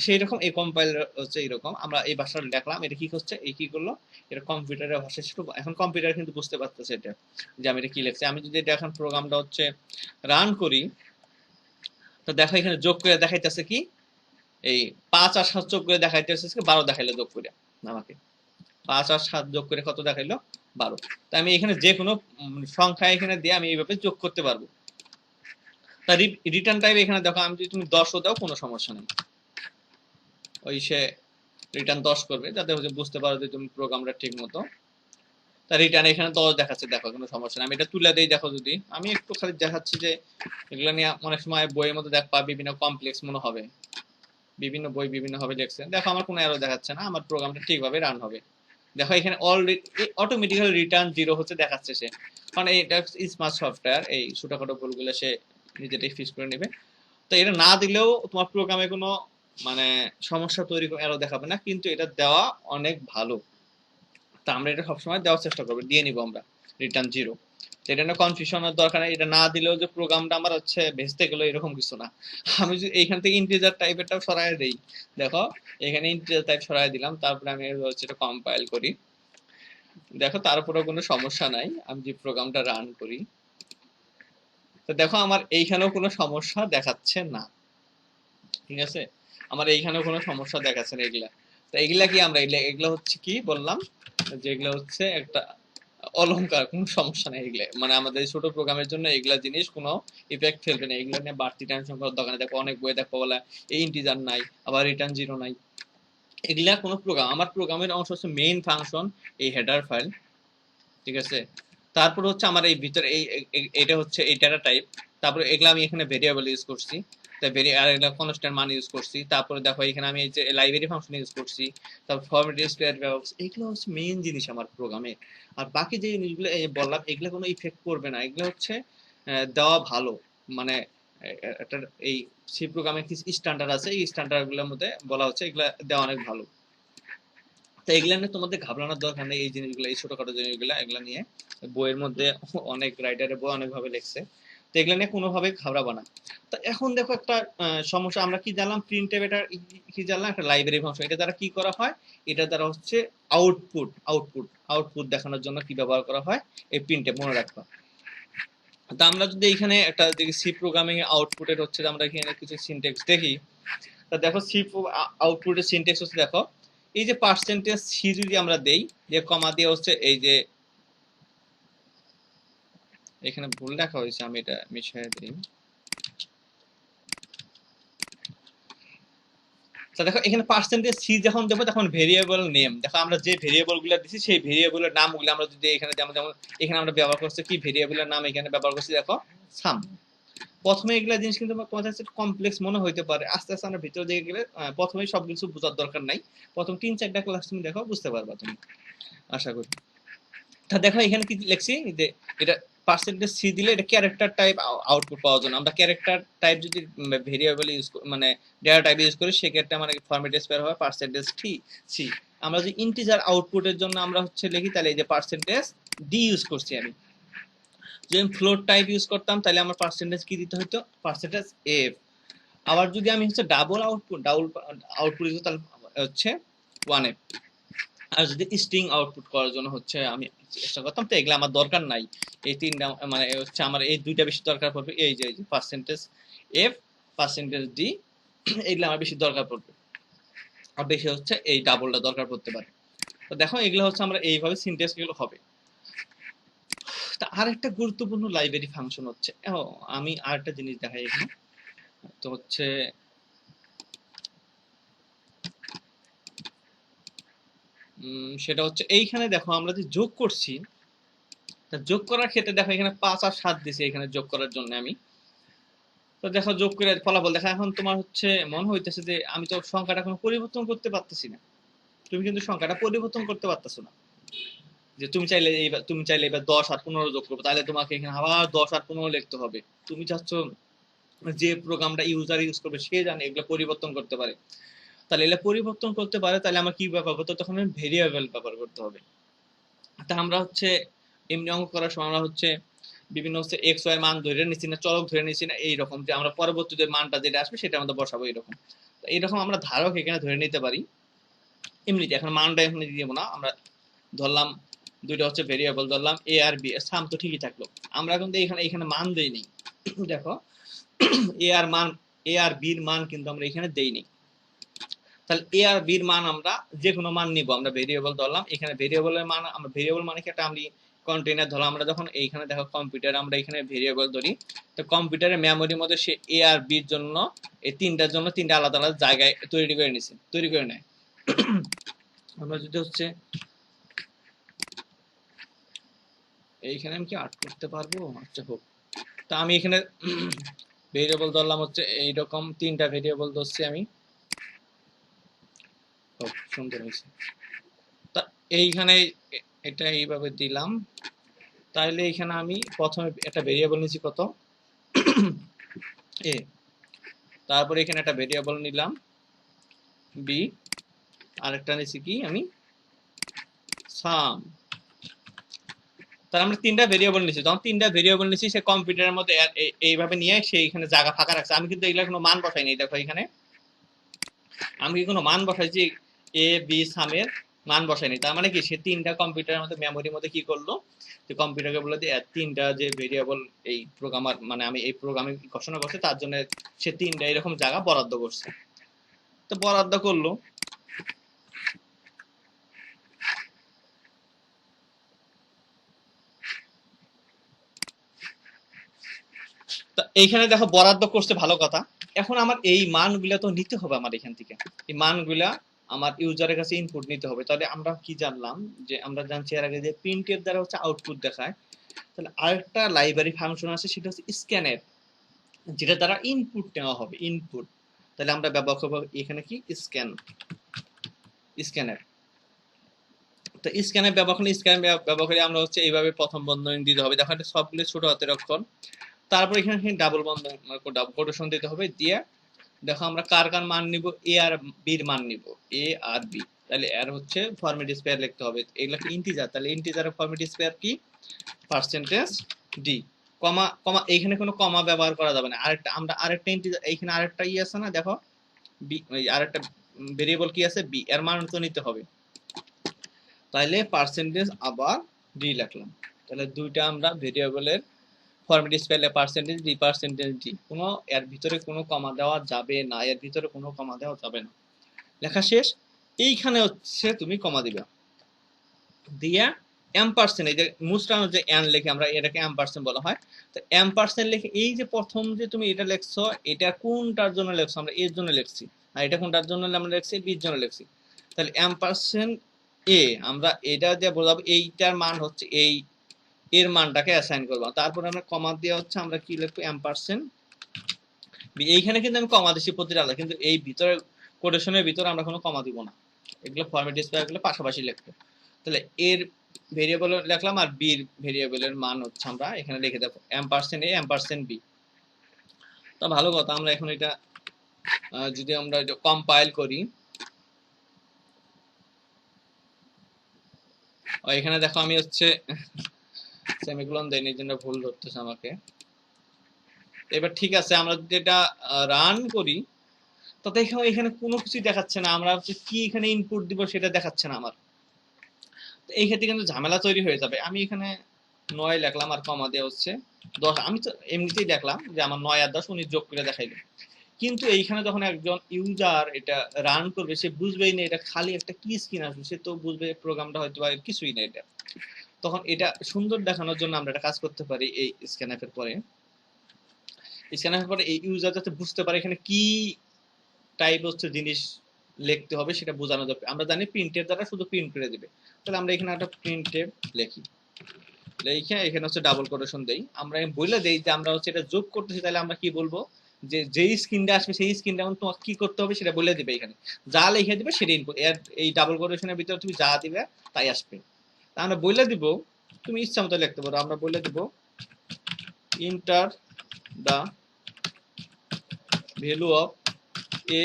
সেই রকম এই কম্পাইল হচ্ছে এইরকম, আমরা এই ভাষাটা দেখলাম, এটা কি করছে, এই কি করলো, এটা কম্পিউটারের ভাষা শুরু, এখন কম্পিউটার কিন্তু বুঝতে পারতেছে এটা যে আমি এটা কি লিখছি। আমি যদি এটা এখন প্রোগ্রামটা হচ্ছে রান করি, তো দেখো এখানে যোগ করে দেখাইতেছে কি, এই 5 আর 7 যোগ করে দেখাইতেছে 12 দেখাইলো যোগ করে আমাকে, 5 আর 7 যোগ করে কত দেখাইলো, 12। তাই আমি এখানে যে কোনো সংখ্যা এখানে দিয়ে আমি এইভাবে যোগ করতে পারবো। তা রিটার্ন টাইপ এখানে দেখো, আমি যদি তুমি 10 ও দাও কোনো সমস্যা নেই, ওই সে রিটার্ন 10 করবে, যাতে হচ্ছে বুঝতে পারো যে তুমি প্রোগ্রামটা ঠিক মতো। তা রিটার্ন এখানে 10 দেখাচ্ছে, দেখো কোনো সমস্যা নেই। আমি এটা তুলে দেই, দেখো যদি আমি একটু খালি দেখাচ্ছি যে এগুলো নিয়ে অনেক সময় বইয়ের মধ্যে দেখবা বিভিন্ন কমপ্লেক্স মনে হবে, বিভিন্ন বই বিভিন্ন ভাবে লিখছে, দেখো আমার কোনো এরর দেখাচ্ছে না, আমার প্রোগ্রামটা ঠিকভাবে রান হবে। দেখো এখানে অলরেডি অটোমেটিক্যালি রিটার্ন 0 হচ্ছে দেখাচ্ছে সে, কারণ এটা স্মার্ট সফটওয়্যার, এই ছোটখাটো ভুলগুলো সে নিজেটাই ফিক্স করে নেবে। তো এটা না দিলেও তোমার প্রোগ্রামে কোনো মানে সমস্যা তৈরি করে এরর দেখাবে না, কিন্তু এটা দেওয়া অনেক ভালো। তা আমরা এটা সবসময় দেওয়ার চেষ্টা করবো, দিয়ে নিব আমরা রিটার্ন 0। এটা না কনফিউশনের দরকার নেই, এটা না দিলেও যে প্রোগ্রামটা আমার হচ্ছে ভেস্তে গেলো এরকম কিছু না। আমি যদি এইখান থেকে ইন্টিজার টাইপেরটাও সরাই দেই, দেখো এখানে ইন্টিজার টাইপ সরাই দিলাম, তারপরে আমি হচ্ছে এটা কম্পাইল করি, দেখো তারপরেও কোনো সমস্যা নাই। আমি যে প্রোগ্রামটা রান করি, তো দেখো আমার এইখানেও কোনো সমস্যা দেখাচ্ছে না, ঠিক আছে, আমার এইখানেও কোনো সমস্যা দেখাচ্ছে না এগুলা। তো এগুলা কি আমরা এগুলা হচ্ছে কি বললাম, যে এগুলা হচ্ছে একটা অলংকার, কোনো সমস্যা নেই এগুলো, মানে আমাদের ছোট প্রোগ্রামের জন্য এগুলা জিনিস কোনো ইফেক্ট ফেলবে না, এগুলো নিয়ে বাড়তি টেনশন করার দরকার নেই। দেখো অনেক বই দেখো বলে এই ইন্টিজার নাই, আবার রিটার্ন 0 নাই, এগুলা কোনো প্রোগ্রাম, আমার প্রোগ্রামের অংশ হচ্ছে মেইন ফাংশন, এই হেডার ফাইল, ঠিক আছে। তারপর হচ্ছে আমার এই ভিতরে এটা হচ্ছে এই ডেটা টাইপ, তারপরে এগুলা আমি এখানে ভেরিয়েবল ইউজ করছি, আর এগুলা কনস্ট্যান্ট মান ইউজ করছি। তারপরে দেখো এখানে আমি এই যে লাইব্রেরি ফাংশন ইউজ করছি, তারপর ফরম্যাট স্কোয়ার বক্স, এগুলো হচ্ছে মেইন জিনিস আমার প্রোগ্রামে। আর বাকি যে জিনিসগুলো এই বললাম এগুলো কোনো ইফেক্ট করবে না, এগুলো হচ্ছে দেওয়া ভালো, মানে একটা এই সি প্রোগ্রামে কিছু স্ট্যান্ডার্ড আছে, এই স্ট্যান্ডার্ডগুলোর মধ্যে বলা হচ্ছে এগুলা দেওয়া অনেক ভালো। তো এগুলা নিয়ে তোমাদের ঘাবড়ানোর দরকার নেই, এই জিনিসগুলো, এই ছোটখাটো জিনিসগুলো, এগুলা নিয়ে বইয়ের মধ্যে অনেক রাইটারের বই অনেকভাবে লিখছে। তো এগুলো নিয়ে কোনোভাবে ঘাবড়াবো না। তো এখন দেখো একটা সমস্যা, আমরা কি জানলাম প্রিন্টএফ, এটা কি জানলাম একটা লাইব্রেরি ফাংশন। এটা দ্বারা কি করা হয়, এটা দ্বারা হচ্ছে আউটপুট দেখানোর জন্য কি ব্যবহার করা হয়, এই প্রিন্টএফ, মনে রাখবা। তা আমরা যদি এখানে একটা সি প্রোগ্রামিং এর আউটপুটের হচ্ছে আমরা এখানে কিছু সিনট্যাক্স দেখি, তা দেখো সি আউটপুটের সিনট্যাক্স হচ্ছে, দেখো এই যে পার্সেন্টেজ সি যদি আমরা দেই, যে কমা দিয়ে হচ্ছে এই যে এখানে ভুল লেখা হয়েছে, আমি এটা মিশিয়ে দিই। দেখো এখানে পার্সেন্টেজ সি যখন দেবো তখন ভেরিয়েবল নেম, দেখো আমরা যে ভেরিয়েবল গুলো দিচ্ছি সেই ভেরিয়েবলের নামগুলো আমরা যদি এখানে, যেমন এখানে আমরা ব্যবহার করছি কি ভেরিয়েবলের নাম, এখানে ব্যবহার করছি দেখো সাম। প্রথমে এগুলা জিনিস কিন্তু তোমাদের কাছে কমপ্লেক্স মনে হইতে পারে, আস্তে আস্তে আমরা ভিতরে দিকে গেলে প্রথমে সবকিছু বোঝার দরকার নাই, প্রথম 3-4টা ক্লাস তুমি দেখো বুঝতে পারবা তুমি, আশা করি। তা দেখো এখানে কি লিখছি, যে এটা পার্সেন্টেজ সি দিলে এটা ক্যারেক্টার টাইপ আউটপুট পাওয়ার জন্য, আমরা ক্যারেক্টার টাইপ যদি ভেরিয়েবল ইউজ মানে ডেটা টাইপ ইউজ করি সেক্ষেত্রে মানে ফরম্যাট স্পেয়ার হয় পার্সেন্টেজ সি। আমরা যদি ইন্টিজার আউটপুটের জন্য আমরা হচ্ছে লিখি, তাহলে এই যে পার্সেন্টেজ ডি ইউজ করছি আমি। যদি আমি ফ্লোট টাইপ ইউজ করতাম তাহলে আমার পার্সেন্টেজ কি দিতে হতো, পার্সেন্টেজ এফ। আবার যদি আমি হচ্ছে ডাবল আউটপুট দিতে তাহলে হচ্ছে 1f। আর যদি স্ট্রিং আউটপুট করার জন্য হচ্ছে আমি চেষ্টা করতাম, তো এগুলো আমার দরকার নাই, এই তিনটা মানে হচ্ছে আমার এই দুইটা বেশি দরকার পড়বে, এই যে পার্সেন্টেজ এফ, পার্সেন্টেজ ডি, এগুলো আমার বেশি দরকার পড়বে, আর বেশি হচ্ছে এই ডাবলটা দরকার পড়তে পারে। তো দেখো এগুলো হচ্ছে আমরা এইভাবে সিনট্যাক্স গুলো হবে। তা আরেকটা গুরুত্বপূর্ণ লাইব্রেরি ফাংশন হচ্ছে, আমি আরেকটা জিনিস দেখাই এখানে, তো হচ্ছে সেটা হচ্ছে এইখানে দেখো আমরা যে যোগ করছি, যোগ করার ক্ষেত্রে দেখো এখানে 5 আর 7 দিছি এখানে যোগ করার জন্য আমি। তো দেখো যোগ করে ফলাফল দেখা, এখন তোমার হচ্ছে মনে হইতেছে যে আমি তো সংখ্যাটা কোনো পরিবর্তন করতে পারতেছি না, তুমি কিন্তু সংখ্যাটা পরিবর্তন করতে পারতেছো না, যে তুমি চাইলে এবার 10 আর 15 যোগ করবে, তাহলে তোমাকে এখানে আবার 10 আর 15 লিখতে হবে। তুমি চাচ্ছ যে প্রোগ্রামটা ইউজার ইউজ করবে সে জানে এগুলো পরিবর্তন করতে পারে, তাহলে এগুলো পরিবর্তন করতে পারে, তাহলে আমার কি ব্যবহার করতে হবে, তখন ভেরিয়েবল ব্যবহার করতে হবে। তা আমরা হচ্ছে এমনি অঙ্ক করার সময় আমরা হচ্ছে বিভিন্ন হচ্ছে এক্স ওয়াই মান ধরে নিচ্ছি না, চলক ধরে নিচ্ছি না, এইরকম যে আমরা পরবর্তীতে মানটা যেটা আসবে সেটা আমাদের বসাবো এরকম। এইরকম আমরা ধারক এখানে ধরে নিতে পারি এমনিতে, এখন মানটা এখানে দিয়ে দেবো না, আমরা ধরলাম দুইটা হচ্ছে ভেরিয়েবল ধরলাম এ আর বি, সাম তো ঠিকই থাকলো, আমরা কিন্তু এখানে মান দেই নেই। দেখো এ আর বির মান কিন্তু আমরা এখানে দেই নেই, তাহলে এ আর বির মান আমরা যে কোনো মান নিব, আমরা ভেরিয়েবল ধরলাম, এখানে ভেরিয়েবলের মান আমরা ভেরিয়েবল মানে কি একটা আমি কন্টেইনার ধরলাম, আমরা যখন এইখানে দেখো কম্পিউটার আমরা এখানে ভেরিয়েবল ধরি, তো কম্পিউটারের মেমোরির মধ্যে সে এ আর বির জন্য এই তিনটার জন্য তিনটা আলাদা আলাদা জায়গায় তৈরি করে নেয়। আমরা যদি হচ্ছে এইখানে আমি কি আর্ট করতে পারবো, আচ্ছা হোক, তা আমি এখানে ভেরিয়েবল ধরলাম হচ্ছে এইরকম তিনটা ভেরিয়েবল ধরছি আমি, খুব সুন্দর হয়েছে। তা এইখানে এটা এইভাবে দিলাম, তাহলে এখানে আমি প্রথমে একটা ভেরিয়েবল নিয়েছি কত এ, তারপরে এখানে একটা ভেরিয়েবল নিলাম বি, আরেকটা নিয়েছি কি আমি সাম। তাহলে আমরা তিনটা ভেরিয়েবল নিয়েছি, যখন তিনটা ভেরিয়েবল নিয়েছি সে কম্পিউটারের মধ্যে এইভাবে নিয়ে সে এখানে জায়গা ফাঁকা রাখছে, আমি কিন্তু এগুলা কোনো মান বসাইনি। দেখো এখানে আমি কি কোনো মান বসাইছি, এ বি সামের মান বসাইনি, তার মানে কি সে তিনটা কম্পিউটারের মধ্যে মেমোরির মধ্যে কি করলো, যে কম্পিউটারকে বললো যে তিনটা যে ভেরিয়েবল এই প্রোগ্রামার মানে আমি এই প্রোগ্রামে ঘোষণা করছি তার জন্য সে তিনটা এরকম জায়গা বরাদ্দ করছে, তো বরাদ্দ করলো। এইখানে দেখো বরাদ্দ করছে, ভালো কথা। এখন আমার এই মানগুলা তো নিতে হবে, আমার এখান থেকে এই মানগুলা আমার ইউজারের কাছে ইনপুট নিতে হবে। তাহলে আমরা কি জানলাম, যে আমরা জানছি এর আগে যে প্রিন্টএফ দ্বারা হচ্ছে আউটপুট দেখায়, তাহলে আরেকটা লাইব্রেরি ফাংশন আছে সেটা হচ্ছে স্ক্যানএফ, যেটা দ্বারা ইনপুট নেওয়া হবে ইনপুট। তাহলে আমরা ব্যবহার করবো এখানে কি স্ক্যানএফ। তো স্ক্যানএফ ব্যবহার করে আমরা হচ্ছে এইভাবে প্রথম বন্ধনী দিতে হবে, দেখো এটা সবগুলো ছোট হাতের অক্ষর, তারপর এখানে ডাবল বন্ধনী কোটেশন দিতে হবে, দিয়ে দেখো আমরা কার কার মান নিব, এ আর বির মান নিব, এ আর বি, তাহলে এর হচ্ছে ফরম্যাট স্পেয়ার লিখতে হবে, এগুলা কি ইন্টিজার, তাহলে ইন্টিজারের ফরম্যাট স্পেয়ার কি পার্সেন্টেজ ডি। কমা কমা এইখানে কোনো কমা ব্যবহার করা যাবে না। আরেকটা আমরা আরেকটা ইন্টিজার এইখানে আরেকটা আছে না, দেখো বি, আরেকটা ভেরিয়েবল কি আছে, বি, এর মান তো নিতে হবে। তাইলে পার্সেন্টেজ আবার ডি লিখলাম। তাহলে দুইটা আমরা ভেরিয়েবলের ফরম্যাট স্পেলে পার্সেন্টেজ ডি, পার্সেন্টেজ ডি, কোনো এর ভিতরে কোনো কমা দেওয়া যাবে না, এর ভিতরে কোনো কমা দেওয়া যাবে না। লেখা শেষ। এইখানে হচ্ছে তুমি কমা দিবে, দিয়া এম্পারসেন্ট, এই যে মুস্টানো যে এন লিখে আমরা এটাকে এম্পারসেন্ট বলা হয়। তো এম্পারসেন্ট লিখে এই যে প্রথম যে তুমি এটা লিখছো, এটা কোনটার জন্য লিখছো, আমরা এর জন্য লিখছি, আর এটা কোনটার জন্য আমরা লিখছি, বির জন্য লিখছি। তাহলে এম্পারসেন্ট এ আমরা এটা দিয়ে বোঝাবো এইটার মান হচ্ছে এই, এর মানটাকে অ্যাসাইন করবো। তারপর আমরা কমা দিয়ে হচ্ছে আমরা কি লিখবো, এম্পারসেন্ট বি। এইখানে কিন্তু আমি কমা দিচ্ছি প্রতিটা আলাদা, কিন্তু এই ভিতরে কোটেশনের ভিতরে আমরা কোনো কমা দিব না, এগুলো ফরম্যাট স্পেয়ার গুলো পাশাপাশি লিখবো। তাহলে এর ভেরিয়েবল লিখলাম, আর বির ভেরিয়েবলের মান হচ্ছে আমরা এখানে লিখে দেবো এম্পারসেন্ট এ এম্পারসেন্ট বি। তো ভালো কথা, আমরা এখন এটা যদি আমরা কম্পাইল করি, এখানে দেখো আমি হচ্ছে সেমিকোলন দেইনি, এর জন্য ভুল ধরতেছে আমাকে। এবার ঠিক আছে, আমরা যদি এটা রান করি, তো দেখো এখানে কোনো কিছু দেখাচ্ছে না, আমরা হচ্ছে কি এখানে ইনপুট দিব সেটা দেখাচ্ছে না আমার। এই ক্ষেত্রে কিন্তু ঝামেলা তৈরি হয়ে যাবে। আমি এখানে 9 লিখলাম আর কমা দিয়ে হচ্ছে 10। আমি তো এমনিতেই দেখলাম যে আমার 9 আর 10 উনি যোগ করে দেখাইলো, কিন্তু এইখানে যখন একজন ইউজার এটা রান করবে সে বুঝবেই না এটা খালি একটা কি স্ক্রিন আসবে, সে তো বুঝবে প্রোগ্রামটা হয়তো বা কিছুই না এটা। তখন এটা সুন্দর দেখানোর জন্য আমরা একটা কাজ করতে পারি, এই স্ক্যানএফের পরে, স্ক্যানএফের পরে এই ইউজার যাতে বুঝতে পারে এখানে কি টাইপ হচ্ছে জিনিস লিখতে হবে সেটা বোঝানো যাবে। আমরা জানি প্রিন্টের দ্বারা শুধু প্রিন্ট করে দিবে, তাহলে আমরা এখানে একটা প্রিন্টের লিখি, লিখে এখানে হচ্ছে ডাবল কোটেশন দেই। আমরা বলে দেই যে আমরা হচ্ছে এটা যোগ করতেছি, তাহলে আমরা কি বলবো, যে যেই স্ক্রিনটা আসবে সেই স্ক্রিনটা এখন তোমাকে কি করতে হবে সেটা বলে দিবে। এখানে যা লিখে দিবে সেটা ইনপুট, এর এই ডাবল কোটেশনের ভিতরে তুমি যা দিবে তাই আসবে। তা আমরা বলে দিব, তুমি ইচ্ছা মতো লিখতে পারো, আমরা বলে দিব enter the value of A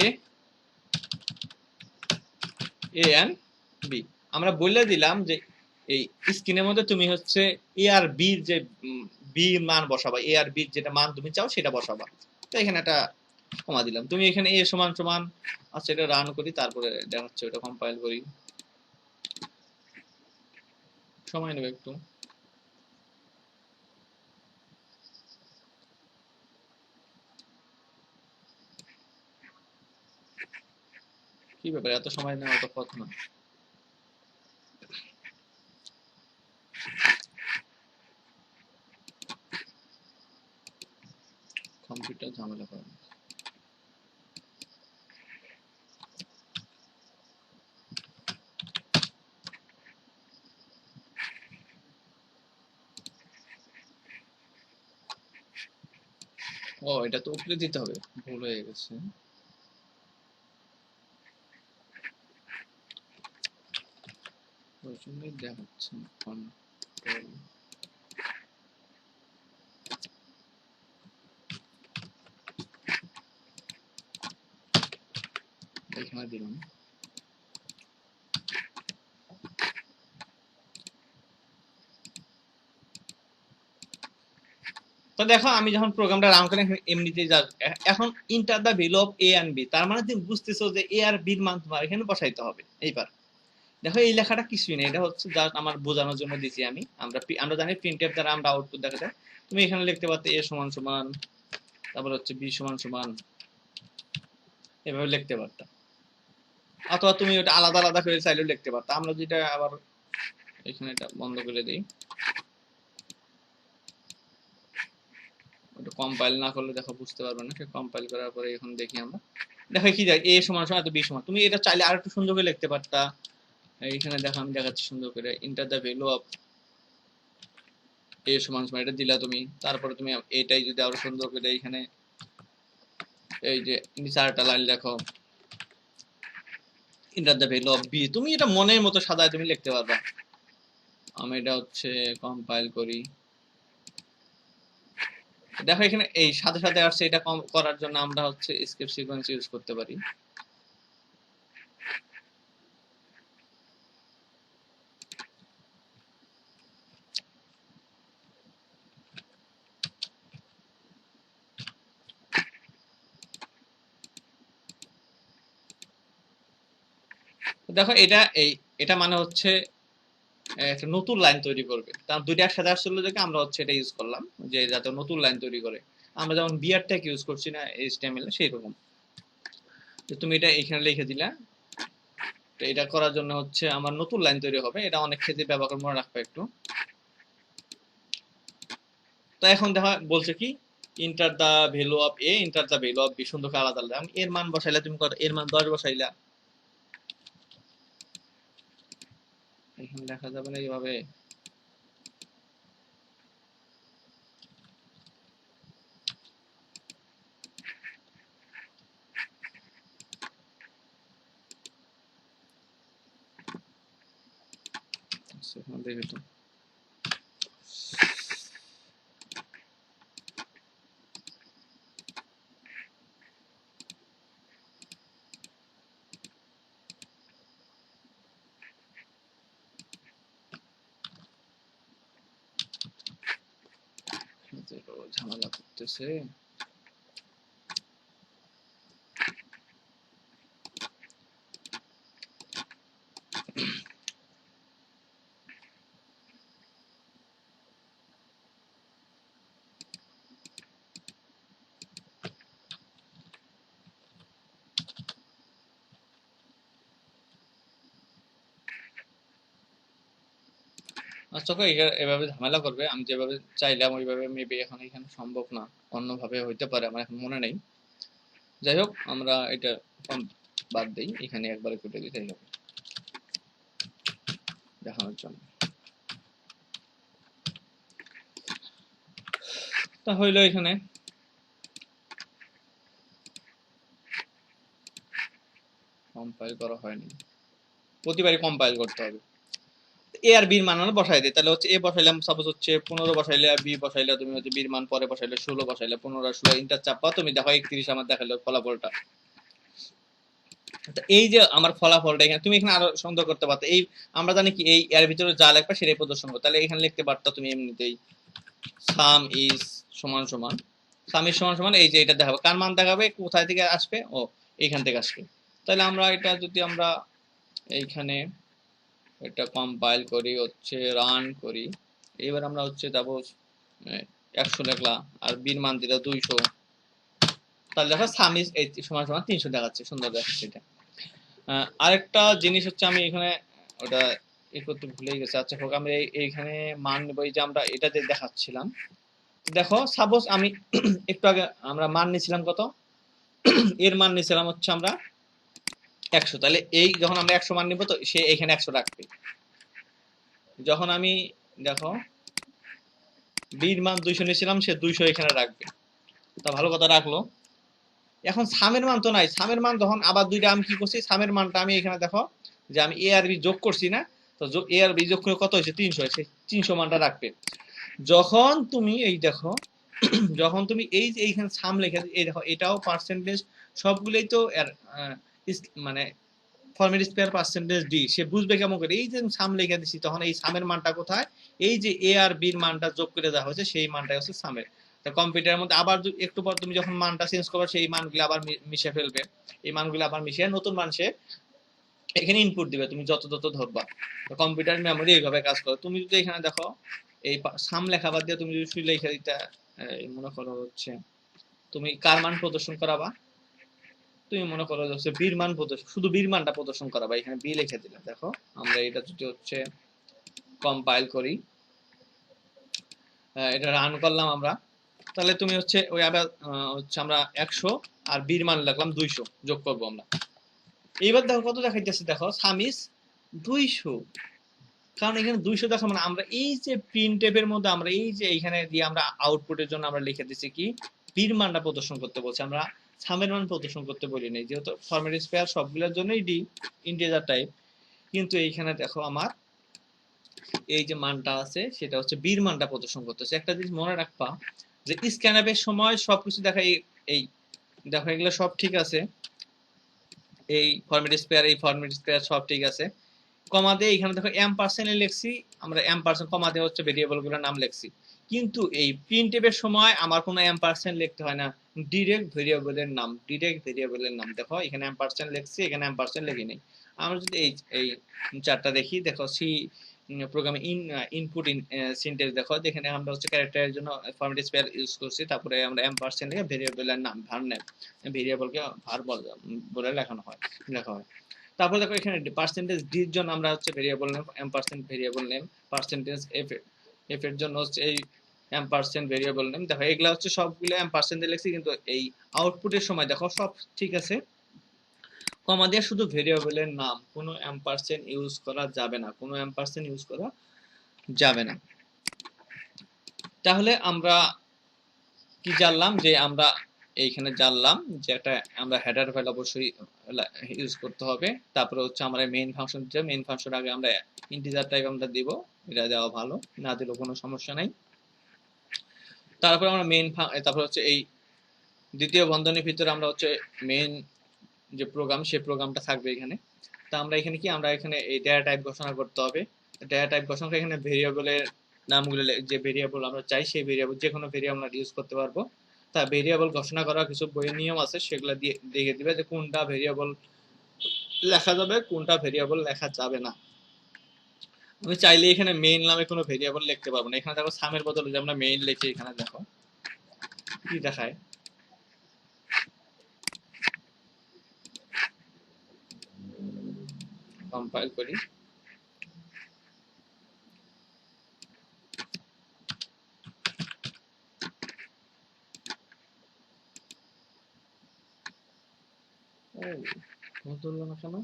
and B. আমরা বলে দিলাম যে এই স্ক্রিনের মধ্যে তুমি হচ্ছে এ আর বির যে বি মান বসাবা, এ আর বির যেটা মান তুমি চাও সেটা বসাবা। তো এখানে একটা কমা দিলাম, তুমি এখানে এ সমান সমান, আচ্ছা এটা রান করি তারপরে দেখাচ্ছে, ওটা কম্পাইল করি, সময় নেবে একটু। কি ব্যাপার, এত সময় নেওয়া তো কথা না। কম্পিউটার ঝামেলা করে। ও এটা তো উপরে দিতে হবে, ভুল হয়ে গেছে। ওই জন্যই দেখাচ্ছে কন্ট্রোল, এখানে দিলাম। তো দেখো আমি যখন প্রোগ্রামটা রান করি এমনিতেই যা, এখন enter the value of A and B, তার মানে তুমি বুঝতেছো যে এ আর বির মান তোমার এখানে বসাইতে হবে। এইবার দেখো এই লেখাটা কিছুই না, এটা হচ্ছে জাস্ট আমার বোঝানোর জন্য দিছি আমি। আমরা জানি প্রিন্টের দ্বারা আমরা আউটপুট দেখা যায়। তুমি এখানে লিখতে পারতে এ সমান সমান, তারপর হচ্ছে বি সমান সমান, এভাবে লিখতে পারতাম, অথবা তুমি ওটা আলাদা আলাদা করে চাইলেও লিখতে পারতাম। আমরা যেটা আবার এখানে এটা বন্ধ করে দিই, ওটা কম্পাইল না করলে দেখো বুঝতে পারবে না। কম্পাইল করার পরে এখন দেখি আমরা, দেখো কি যায় এ সমান সমান এত বি সমান। তুমি এটা চাইলে আর একটু সুন্দর করে লিখতে পারতা। এইখানে দেখো আমি দেখাচ্ছি সুন্দর করে, ইন্টার দ্য ভ্যালু অফ এ সমান সমান এটা দিলা তুমি, তারপরে তুমি এটাই যদি আরো সুন্দর করে এইখানে এই যে চারটা লাইন লেখো, enter the value of B, তুমি এটা মনের মতো সাজায় তুমি লিখতে পারবা। আমি এটা হচ্ছে কম্পাইল করি, দেখো এখানে এই সাথে সাথে আসছে। এটা করার জন্য আমরা হচ্ছে এসকেপ সিকোয়েন্স ইউজ করতে পারি। দেখো এটা মানে হচ্ছে একটা নতুন লাইন তৈরি করবে, তার দুইটা একসাথে আসছিল দেখে আমরা হচ্ছে এটা ইউজ করলাম, যে যাতে নতুন লাইন তৈরি করে। আমরা যেমন বিআর ট্যাগ ইউজ করছি না এইচটিএমএল সেই রকম। তো তুমি এটা এখানে লিখে দিলা। তো এটা করার জন্য হচ্ছে আমার নতুন লাইন তৈরি হবে, এটা অনেক ক্ষেত্রে ব্যবহার করে মনে রাখবে একটু। তো এখন দেখা বলছে কি enter the value of A, enter the value of B, সুন্দর করে আলাদা আলাদা। আমি এর মান বসাইলে তুমি কত, এর মান 10 বসাইলা, এখানে দেখা যাবে না এইভাবে। দেখি তো, ঝামেলা করতেছে। আচ্ছা এভাবে ঝামেলা করবে, আমি যেভাবে চাইলাম ওইভাবে মেবি এখন এখানে সম্ভব না, অন্যভাবে হইতে পারে, আমার এখন মনে নেই। যাই হোক আমরা এটা বাদ দিই, এখানে একবারে কেটে দিতেই হবে দেখানোর জন্য। তা হইলো এখানে কম্পাইল করা হয়নি, প্রতিবারই কম্পাইল করতে হবে। এ আর বির মান আমরা বসাই দিই, তাহলে হচ্ছে এ বসাইলাম সাপোজ হচ্ছে 15 বসাইলে, আর বি বসাইলে তুমি হচ্ছে বির মান পরে বসাইলে 16 বসাইলে 15 আর 16 ইন্টার চাপা, তুমি দেখো 31 আমার দেখালো ফলাফলটা। এই যে আমার ফলাফলটা এখানে তুমি এখানে আরো সুন্দর করতে পারতো। এই আমরা জানি কি এই এর ভিতরে যা লেখবা সেটাই প্রদর্শন করতে, তাহলে এখানে লিখতে পারতো তুমি এমনিতেই সাম ইজ সমান সমান, সাম ইজ সমান সমান এই যে এটা দেখাবে, কার মান দেখাবে, কোথায় থেকে আসবে, ও এইখান থেকে আসবে। তাহলে আমরা এটা যদি আমরা এইখানে এটা কম্পাইল করি হচ্ছে রান করি, এবার আমরা হচ্ছে যাবো 100 লিখলা আর বির মান দিলে 200, তাহলে দেখো সাম ইজ সমান সমান 300 দেখাচ্ছে, সুন্দর দেখাচ্ছে এটা। আরেকটা জিনিস হচ্ছে আমি এখানে ওটা ই করতে ভুলে গেছি। আচ্ছা হোক, আমরা এইখানে মান নেব, এই যে আমরা এটা যে দেখাচ্ছিলাম, দেখো সাপোজ আমি একটু আগে আমরা মান নিছিলাম কত, এর মান নিছিলাম হচ্ছে আমরা 100, তাহলে এই যখন আমরা 100 মান নিব তো সে এখানে 100 রাখবে। যখন আমি দেখো বির মান 200 নিছিলাম, সে 200 এখানে রাখবে, তা ভালো কথা রাখলো। এখন সামের মান তো নাই, সামের মান তখন আবার দুইটা আমি কি করছি, সামের মানটা আমি এখানে দেখো যে আমি এ আর বি যোগ করছি না, তো এ আর বি যোগ করে কত হয়েছে 300, সেই 300 মানটা রাখবে। যখন তুমি এই দেখো যখন তুমি এই যে এইখানে সাম লিখে এই দেখো এটাও পার্সেন্টেজ, সবগুলোই তো মানে ফর্মেট স্পেয়ার পার্সেন্টেজ ডি, সে বুঝবে কেমন করে, এই যে সাম লিখে দিছি তখন এই সামের মানটা কোথায়, এই যে এ আর বির মানটা যোগ করে দেওয়া হয়েছে সেই মানটাই হচ্ছে সামের। কম্পিউটারের মধ্যে আবার একটু পর তুমি যখন মানটা চেঞ্জ করবে সেই মানগুলো আবার মিশে ফেলবে, এই মানগুলো আবার মিশিয়ে নতুন মান সে এখানে ইনপুট দিবে, তুমি যত তত ধরবা। কম্পিউটার মেমোরি এইভাবে কাজ করে। তুমি যদি এখানে দেখো এই সাম লেখা বাদ দিয়ে তুমি যদি শুধু লেখা দিতে মনে করো হচ্ছে তুমি কার মান প্রদর্শন করাবা, তুমি মনে করো হচ্ছে বীর মান প্রদর্শন, শুধু বীর মানটা প্রদর্শন করাবা, এখানে বি লিখে দিলে দেখো আমরা এটা যদি হচ্ছে কম্পাইল করি, এটা রান করলাম আমরা, তাহলে তুমি হচ্ছে ওই আবার হচ্ছে আমরা 100 আর বীর মান লিখলাম 200 যোগ করবো আমরা। এইবার দেখো কত দেখাইতেছে, দেখো সামিস 200, কারণ এখানে 200 দেখা মানে আমরা এই যে প্রিন্টএফ এর মধ্যে আমরা এই যে এইখানে দিয়ে আমরা আউটপুটের জন্য আমরা লিখে দিছি কি বীর মানটা প্রদর্শন করতে বলছি, আমরা সামের মান প্রদর্শন করতে বলি নাই, যেহেতু ফরম্যাট স্পেয়ার সবগুলোর জন্যই ডি ইন্টিজার টাইপ। কিন্তু এইখানে দেখো আমার এই যে মানটা আছে সেটা হচ্ছে বীর মানটা প্রদর্শন করতেছে। একটা জিনিস মনে রাখবা যে স্ক্যানআপের সময় সবকিছু দেখা এই দেখো এগুলো সব ঠিক আছে, এই ফরম্যাট স্পেয়ার এই ফরম্যাট স্পেয়ার সব ঠিক আছে, কমা দিয়ে এখানে দেখো এম% লিখছি, আমরা এম% কমা দিয়ে হচ্ছে ভেরিয়েবল গুলোর নাম লিখছি, কিন্তু এই প্রিন্টএফ এর সময় আমার কোনো এম% লিখতে হয় না, ডিরেক্ট ভেরিয়েবলের নাম, ডিরেক্ট ভেরিয়েবলের নাম। দেখো এখানে এম% লিখছি, এখানে এম% লিখি নেই, আমরা যদি এই এই চারটা দেখি, দেখো সি প্রোগ্রামে ইনপুট সিনট্যাক্স দেখো, এখানে আমরা হচ্ছে ক্যারেক্টারের জন্য ফরম্যাট স্পেয়ার ইউজ করছি, তারপরে আমরা এম্পারসেন্ট লিখে ভেরিয়েবলের নাম ভার নেম, ভেরিয়েবলকে ভার বলে লেখা হয়। তারপর দেখো এখানে পার্সেন্টেজ ডির জন্য আমরা হচ্ছে variable name ampersand variable name, percentage f এর জন্য হচ্ছে এই এম্পারসেন্ট ভেরিয়েবল নেম। দেখো এগুলা হচ্ছে সবগুলো এম্পারসেন্ট দিয়ে লিখছি, কিন্তু এই আউটপুটের সময় দেখো সব ঠিক আছে, কমা দিয়ে শুধু ভেরিয়েবলের নাম, কোনো এম্পারসেন্ট ইউজ করা যাবে না, কোনো এম্পারসেন্ট ইউজ করা যাবে না। তাহলে আমরা কি জানলাম, যে আমরা এইখানে জানলাম যে একটা আমরা হেডার ফাইল অবশ্যই ইউজ করতে হবে। তারপরে হচ্ছে আমরা মেইন ফাংশন, যে মেইন ফাংশন আগে আমরা ইন্টিজার টাইপ আমরা দিব, এটা দেওয়া ভালো, না দিলেও কোনো সমস্যা নাই। তারপর আমরা তারপর হচ্ছে এই দ্বিতীয় বন্ধনীর ভিতরে আমরা হচ্ছে মেইন যে প্রোগ্রাম, সেই প্রোগ্রামটা থাকবে এখানে। তা আমরা এখানে কি, আমরা এখানে এই ডেটা টাইপ ঘোষণা করতে হবে। ডেটা টাইপ ঘোষণা করে এখানে ভেরিয়েবলের নামগুলো, যে ভেরিয়েবল আমরা চাই সেই ভেরিয়েবল, যে কোনো ভেরিয়েবল আমরা ইউজ করতে পারবো। তা ভেরিয়েবল ঘোষণা করার কিছু বইয়ের নিয়ম আছে, সেগুলো দিয়ে দেখে দিবে যে কোনটা ভেরিয়েবল লেখা যাবে, কোনটা ভেরিয়েবল লেখা যাবে না। আমি চাইলে এখানে মেইন নামে কোনো ভেরিয়েবল লিখতে পারবো না। এখানে দেখো সামের বদলে যে আমরা মেইন লিখি, এখানে দেখো কি দেখায়, কম্পাইল করি। ও ধরলো না কেন?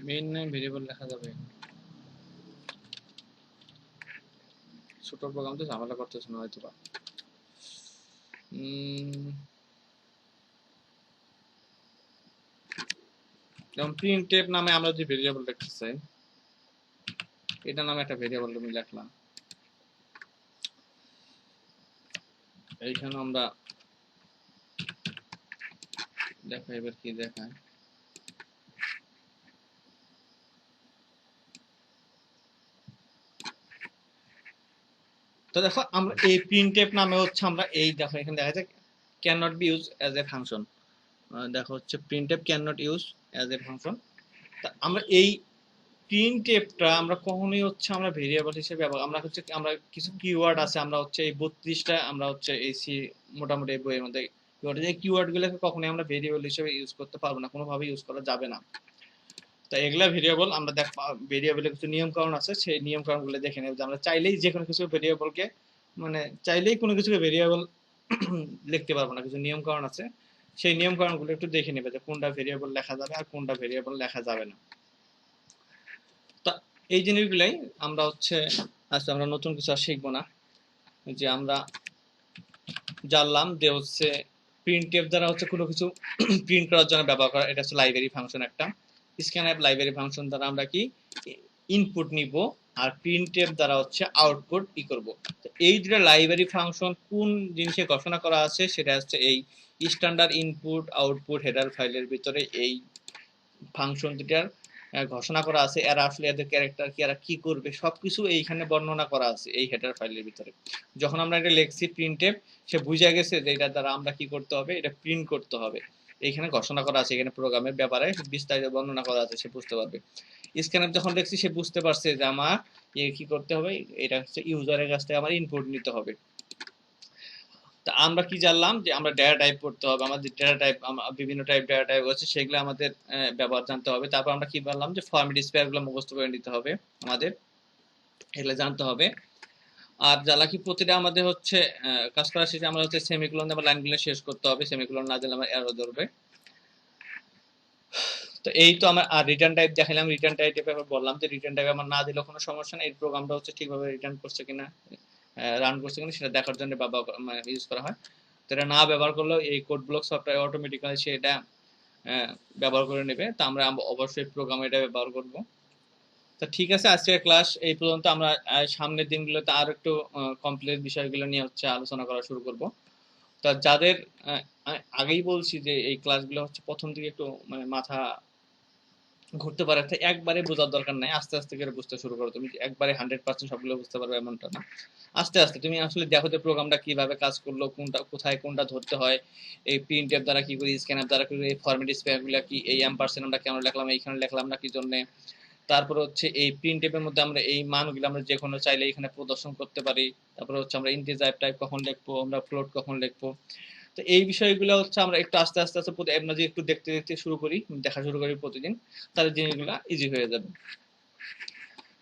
মেইন নামে ভেরিয়েবল লেখা যাবে, ছোট প্রোগ্রাম তো ঝামেলা করতেছে না হয়তো বা। যেমন প্রিন্টএফ নামে আমরা যে ভেরিয়েবল লিখতে চাই, এটা নামে একটা ভেরিয়েবল আমি লিখলাম, এইখানে আমরা দেখো এবার কি দেখায়। তো দেখো আমরা এই প্রিন্টএফ নামে হচ্ছে আমরা এই দেখো এখানে দেখা যায় can not be use as a function, দেখো হচ্ছে printf can not use as a function. তা আমরা এই প্রিন্টএফটা আমরা কখনোই হচ্ছে আমরা ভেরিয়েবল হিসেবে ব্যবহার, আমরা হচ্ছে আমরা কিছু কিওয়ার্ড আছে, আমরা হচ্ছে এই 32টা আমরা হচ্ছে এই মোটামুটি এই বইয়ের মধ্যে কিওয়ার্ড, এই কিওয়ার্ড গুলোকে কখনোই আমরা ভেরিয়েবল হিসেবে ইউজ করতে পারবো না, কোনোভাবে ইউজ করা যাবে না। তো এগুলা ভেরিয়েবল আমরা দেখ, ভেরিয়েবলের কিছু নিয়ম কানুন আছে, সেই নিয়ম কানুন গুলো দেখে নেব, যে আমরা চাইলেই যে কোনো কিছু ভেরিয়েবলকে, মানে চাইলেই কোনো কিছুকে ভেরিয়েবল লিখতে পারবো না, কিছু নিয়ম কানুন আছে, সেই নিয়ম কানুন গুলো একটু দেখে নেবে যে কোনটা ভেরিয়েবল লেখা যাবে আর কোনটা ভেরিয়েবল লেখা যাবে না। তা এই জিনিসগুলাই আমরা হচ্ছে আজকে আমরা নতুন কিছু আর শিখবো না, যে আমরা জানলাম যে হচ্ছে প্রিন্টএফ দ্বারা হচ্ছে কোনো কিছু প্রিন্ট করার জন্য ব্যবহার করা, এটা হচ্ছে লাইব্রেরি ফাংশন একটা। স্ক্যানএফ লাইব্রেরি ফাংশন দ্বারা আমরা কি ইনপুট নিব, আর প্রিন্টএফ দ্বারা হচ্ছে আউটপুট করব। তো এই দুটো লাইব্রেরি ফাংশন কোন জিনিসে ঘোষণা করা আছে, সেটা হচ্ছে এই স্ট্যান্ডার্ড ইনপুট আউটপুট হেডার ফাইলের ভিতরে এই ফাংশন দুটার ঘোষণা করা আছে। এরা আসলে এদের ক্যারেক্টার কি, এরা কি করবে, সবকিছু এইখানে বর্ণনা করা আছে এই হেডার ফাইলের ভিতরে। যখন আমরা এটা লিখছি প্রিন্টএফ, সে বুঝে গেছে যে এটা দ্বারা আমরা কি করতে হবে, এটা প্রিন্ট করতে হবে, এইখানে ঘোষণা করা আছে, এখানে প্রোগ্রামের ব্যাপারে বিস্তারিত বর্ণনা করা আছে, সে বুঝতে পারবে। স্ক্যানএফ যখন লিখছি, সে বুঝতে পারছে যে আমার কি করতে হবে, এটা হচ্ছে ইউজারের কাছ থেকে আমার ইনপুট নিতে হবে। তা আমরা কি জানলাম, যে আমরা ডেটা টাইপ করতে হবে, আমাদের ডেটা টাইপ, বিভিন্ন টাইপ ডেটা টাইপ আছে, সেগুলো আমাদের ব্যবহার জানতে হবে। তারপর আমরা কি বললাম, যে ফরম্যাট স্পেয়ার গুলো মুখস্থ করে নিতে হবে আমাদের, এগুলো জানতে হবে। আর জ্বালা কি প্রতিটা আমাদের হচ্ছে কাজ করার শেষে আমরা হচ্ছে সেমিকোলন দিয়ে লাইনগুলো শেষ করতে হবে, সেমিকোলন না দিলে আমার এরর ধরবে। তো এই তো আমার আর রিটার্ন টাইপ দেখালাম, রিটার্ন টাইপের ব্যাপারে বললাম যে রিটার্ন টাইপ আমার না দিলেও কোনো সমস্যা নেই, এই প্রোগ্রামটা হচ্ছে ঠিকভাবে রিটার্ন করছে কিনা, রান করছে কিনা সেটা দেখার জন্য ইউজ করা হয়। তো এটা না ব্যবহার করলেও এই কোড ব্লক সফটওয়্যার অটোমেটিক্যালি সেটা ব্যবহার করে নেবে। তো আমরা অবশ্যই প্রোগ্রামে এটা ব্যবহার করব। তো ঠিক আছে, আজকের ক্লাস এই পর্যন্ত। আমরা সামনের দিনগুলোতে আর একটু কমপ্লেক্স বিষয়গুলো নিয়ে হচ্ছে আলোচনা করা শুরু করব। তা যাদের আগেই বলছি যে এই ক্লাসগুলো হচ্ছে প্রথম দিকে একটু মানে মাথা ঘুরতে পারে, তো একবারে বোঝার দরকার নাই, আস্তে আস্তে করে বুঝতে শুরু করো। তুমি একবারে 100% সবগুলো বুঝতে পারবে এমনটা না, আস্তে আস্তে তুমি আসলে দেখো যে প্রোগ্রামটা কিভাবে কাজ করলো, কোনটা কোথায় কোনটা ধরতে হয়, এই প্রিন্ট অ্যাপ দ্বারা কি করি, স্ক্যান অ্যাপ দ্বারা কি করি, এই ফরম্যাট স্পেয়ার গুলা কি, এই অ্যাম্পারসেন্ট আমরা কেন লিখলাম, এইখানে লিখলাম না কি জন্য। তারপরে হচ্ছে এই প্রিন্ট অ্যাপের মধ্যে আমরা এই মানগুলো আমরা যে কোনো চাইলে এখানে প্রদর্শন করতে পারি। তারপরে হচ্ছে আমরা ইন্টিজার টাইপ কখন লিখবো, আমরা ফ্লোট কখন লিখবো। তো এই বিষয়গুলো হচ্ছে আমরা একটু আস্তে আস্তে আস্তে আমরা যদি একটু দেখতে দেখতে শুরু করি, দেখা শুরু করি প্রতিদিন, তাহলে জিনিসগুলো ইজি হয়ে যাবে।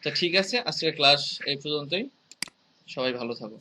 তো ঠিক আছে, আজকের ক্লাস এই পর্যন্তই। সবাই ভালো থাকো।